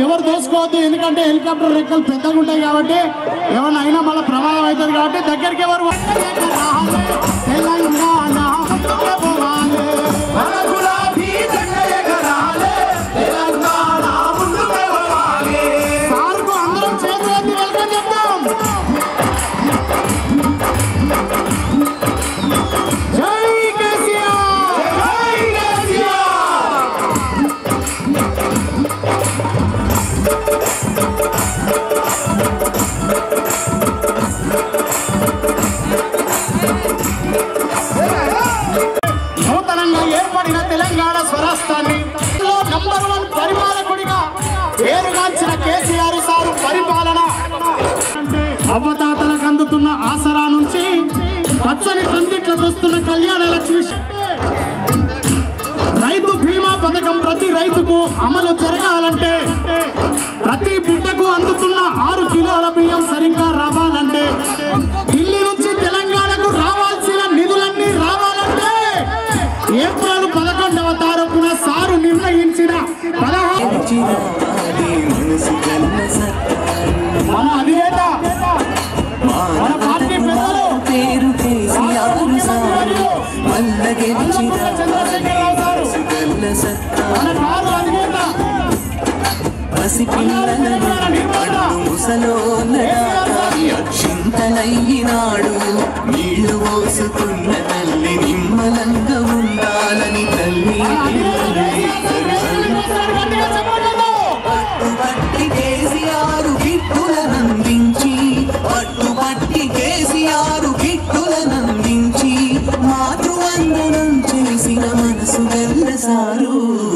ఎవరు దోసుకోవద్దు, ఎందుకంటే హెలికాప్టర్ రెక్కలు పెద్దగా ఉంటాయి కాబట్టి ఎవరిని అయినా మళ్ళీ ప్రమాదం అవుతుంది కాబట్టి దగ్గరికి ఎవరు సార్కు అందరం చేతులు ఎత్తి వెల్కమ్ చెప్తాం. నూతనంగా ఏర్పడిన తెలంగాణ స్వరాష్ట్రాన్ని నంబర్ 1 పరిపాలకుడిగా పేరుగాంచిన కేసీఆర్ సారు పరిపాలన అవ్వతాతలకు అందుతున్న ఆసరా నుంచి పచ్చని కందిట్లకు వస్తున్న కళ్యాణ లక్ష్మి, రైతు బీమా పథకం ప్రతి రైతుకు అమలు జరగాలంటే, ప్రతి బిడ్డకు అందుతున్న 6 కిలోల బియ్యం సరిగ్గా రావాలంటే, ఢిల్లీ నుంచి తెలంగాణకు రావాల్సిన నిధులన్నీ రావాలంటే ఏప్రిల్ 11వ తారీఖున సారు నిర్ణయించిన 16 మన అధినేత మన పార్టీ పెద్దలు చంద్రశేఖరరావు గారు మన కారు అధినేత చింతనయ్యినాడు నీళ్లు పోసుకున్న తల్లి నిమ్మలంగా ఉండాలని తల్లి పట్టుబట్టి కేసీఆర్ గిట్టులనందించి పట్టుబట్టి కేసీఆర్ గిట్టులనందించి మాతృవందనం చేసిన మనసు గల్ల సారు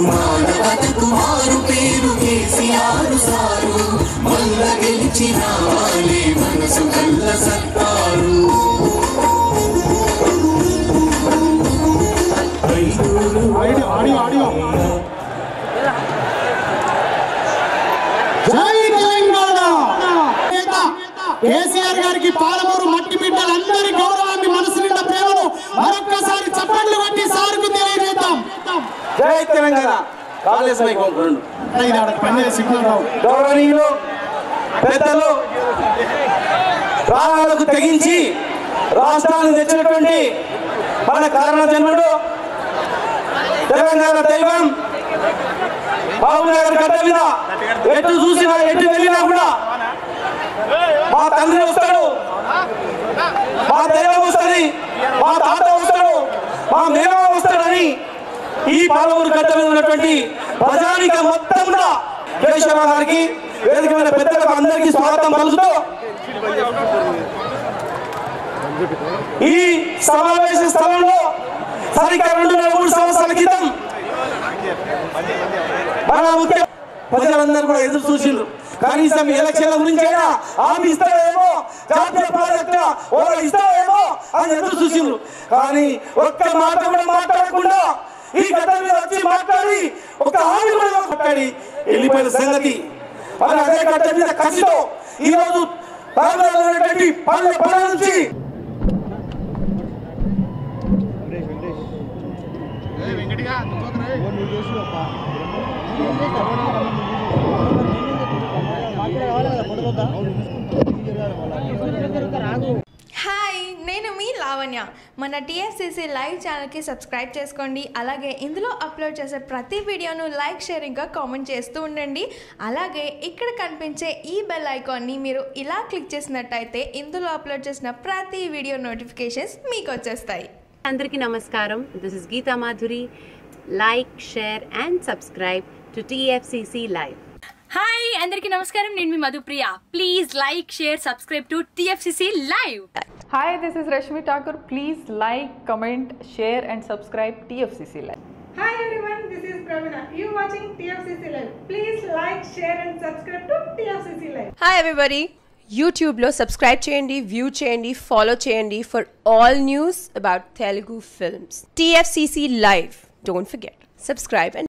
మానవతకు మారు పేరు కేసీఆర్ సారు మల్ల గెలిచి రావాలి మనసు గల్ల సత్తారు. జై తెలంగాణ. కేసీఆర్ గారికి పాలమూరు మట్టి బిడ్డలందరి గౌరవాన్ని, మనసు నిండా ప్రేమను మరొక్కసారి చప్పట్లు కొట్టి సార్కు తెలియజేద్దాం. జై తెలంగాణ. గౌరవనీయులు పెద్దలు ప్రాణాలకు తెగించి రాష్ట్రాన్ని తెచ్చినటువంటి మన కారణ జన్ముడు తెలంగాణ దైవం బాబునగర్ గడ్డ మీద ఎటు చూసినా ఎటు వెళ్ళినా కూడా మా తండ్రి వస్తాడు, మా దైవం వస్తుంది, మా తాత వస్తాడు, మా మేనమామ వస్తాడని ఈ పాలమూరు గడ్డ మీద ఉన్నటువంటి ప్రజానిక మొత్తం కూడా కేశవ గారికి, వేదికమైన పెద్దలకు అందరికీ స్వాగతం పలుకుతూ ఈ సమావేశ స్థలంలో సరిగ్గా 2-3 సంవత్సరాల క్రితం మన ముఖ్య ప్రజలందరూ కూడా ఎదురు చూసిండ్రు. కనీసం ఎలక్షన్ల గురించి అయినా హామీ ఇస్తావేమో, జాతీయ ప్రాజెక్ట్ ఇస్తావేమో అని ఎదురు చూసిండ్రు. కానీ ఒక్క మాట కూడా మాట్లాడకుండా ఈ గడ్డ మీద వచ్చి మాట్లాడి ఒక హామీ కూడా మాట్లాడి వెళ్ళిపోయిన సంగతి. మరి అదే గడ్డ మీద కసితో ఈరోజు పల్లె నుంచి హాయ్, నేను మీ లావణ్య. మన టీఎఫ్సీసీ లైవ్ ఛానల్కి సబ్స్క్రైబ్ చేసుకోండి. అలాగే ఇందులో అప్లోడ్ చేసే ప్రతి వీడియోను లైక్, షేర్ ఇంకా కామెంట్ చేస్తూ ఉండండి. అలాగే ఇక్కడ కనిపించే ఈ బెల్ ఐకాన్ని మీరు ఇలా క్లిక్ చేసినట్టయితే ఇందులో అప్లోడ్ చేసిన ప్రతి వీడియో నోటిఫికేషన్స్ మీకు వచ్చేస్తాయి. అందరికీ నమస్కారం. This is Geetha Madhuri. Like, share and subscribe to TFCC live. Hi అందరికీ నమస్కారం, నేను మీ Madhupriya. Please like, share, subscribe to TFCC live. Hi, this is Rashmi Thakur. Please like, comment, share and subscribe TFCC Live. Hi everyone, this is Pravina. You watching TFCC Live. Please like, share and subscribe to TFCC Live. Hi everybody. యూట్యూబ్లో subscribe చేయండి, view చేయండి, follow చేయండి for all news about Telugu films. TFCC Live. Don't forget. Subscribe and